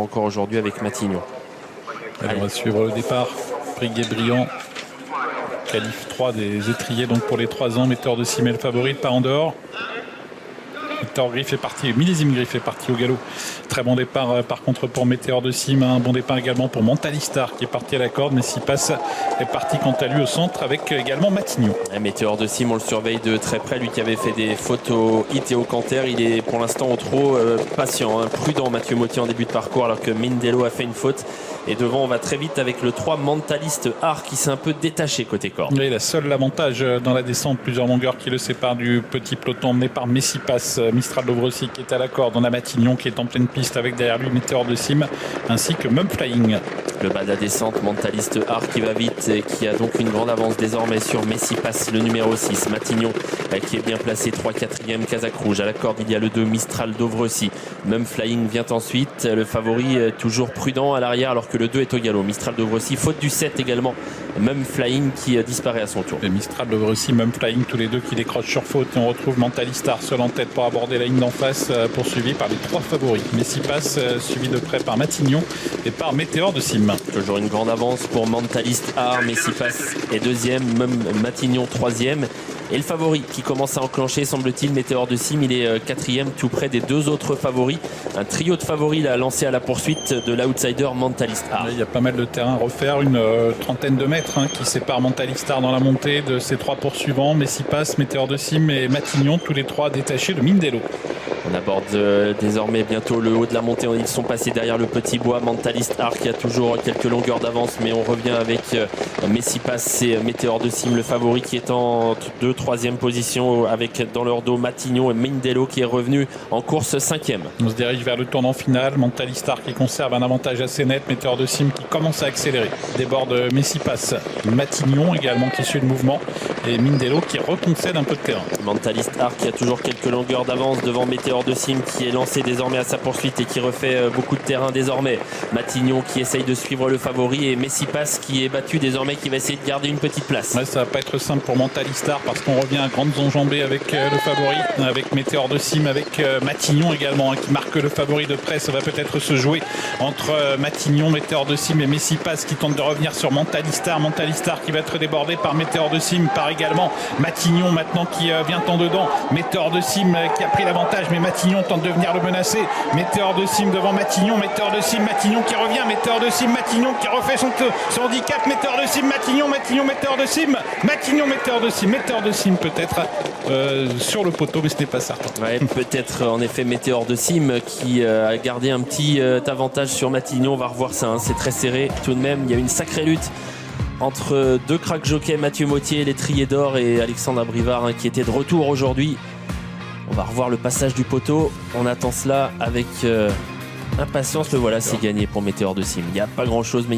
encore aujourd'hui avec Matignon. Allez, on va suivre le départ. Briguet-Briand, qualif 3 des étriers donc pour les 3 ans. Metteur de Cime, le favori, part en dehors. Victor Griff est parti, millésime Griff est parti au galop. Très bon départ par contre pour Météor de Cime. Un bon départ également pour Mentalistar qui est parti à la corde. Mais s'y passe est parti quant à lui au centre avec également Matignon. Météor de Cime, on le surveille de très près. Lui qui avait fait des fautes au hit et au canter. Il est pour l'instant au trot patient, prudent Mathieu Mottier en début de parcours alors que Mindelo a fait une faute. Et devant on va très vite avec le 3 Mentaliste Art qui s'est un peu détaché côté corde. Oui, il a seul l'avantage dans la descente, plusieurs longueurs qui le séparent du petit peloton emmené par Messipas, Mistral Lovrecy qui est à la corde. On a Matignon qui est en pleine piste avec derrière lui Météor de Cime ainsi que Mum Flying. Le bas de la descente, Mentaliste Art qui va vite et qui a donc une grande avance désormais sur Messipas, le numéro 6. Matignon qui est bien placé, 3-4e, Casac Rouge. À la corde, il y a le 2 Mistral Dovrecy. Mum Flying vient ensuite. Le favori toujours prudent à l'arrière alors que le 2 est au galop. Mistral Dovrecy, faute du 7 également. Mum Flying qui disparaît à son tour. Et Mistral Dovrecy, Mum Flying, tous les deux qui décrochent sur faute. Et on retrouve Mentalistar seul en tête pour aborder la ligne d'en face, poursuivi par les 3 favoris. Messipas, suivi de près par Matignon et par Météor de Cime. Toujours une grande avance pour Mentaliste Art. Messipas est 2e, Matignon 3e. Et le favori qui commence à enclencher, semble-t-il, Météor de Cime, il est 4e, tout près des 2 autres favoris. Un trio de favoris là, lancé à la poursuite de l'outsider Mentaliste Art. Il y a pas mal de terrain à refaire, une trentaine de mètres qui sépare Mentaliste Art dans la montée de ses 3 poursuivants. Messipas, Météor de Cime et Matignon, tous les 3 détachés de Mindelo. On aborde désormais bientôt le haut de la montée. Ils sont passés derrière le petit bois. Mentaliste Art qui a toujours quelques longueurs d'avance, mais on revient avec Messipas et Météor de Cime, le favori qui est en 2-3e position avec dans leur dos Matignon et Mindelo qui est revenu en course 5e. On se dirige vers le tournant final. Mentalistar qui conserve un avantage assez net. Météor de Cime qui commence à accélérer. Déborde Messipas. Matignon également qui suit le mouvement. Et Mindelo qui reconcède un peu de terrain. Mentaliste Art qui a toujours quelques longueurs d'avance devant Météor de Cime qui est lancé désormais à sa poursuite et qui refait beaucoup de terrain désormais. Matignon qui essaye de suivre le favori et Messipas qui est battu désormais, qui va essayer de garder une petite place. Ouais, ça va pas être simple pour Mentalistar parce qu'on revient à grandes enjambées avec le favori, avec Météor de Cime, avec Matignon également qui marque le favori de près. Ça va peut-être se jouer entre Matignon, Météor de Cime et Messipas qui tente de revenir sur Mentalistar. Mentalistar qui va être débordé par Météor de Cime, par également Matignon maintenant qui vient en dedans. Météor de Cime qui a pris l'avantage, mais Matignon tente de venir le menacer. Météor de Cime devant Matignon, Météor de Cime, Matignon qui revient, Météor de Cime, Matignon qui refait son handicap, Météor de Cime, Matignon, Météor de Cime, Matignon, Météor de Cime, Météor de Cime peut-être sur le poteau, mais ce n'est pas certain. Ouais, peut-être en effet Météor de Cime qui a gardé un petit avantage sur Matignon. On va revoir ça, c'est très serré tout de même. Il y a une sacrée lutte entre 2 crack jockeys, Mathieu Mottier, l'étrier d'or, et Alexandre Abrivard qui était de retour aujourd'hui. On va revoir le passage du poteau. On attend cela avec impatience. Le voilà, c'est gagné pour Météor de Cime. Il n'y a pas grand chose, mais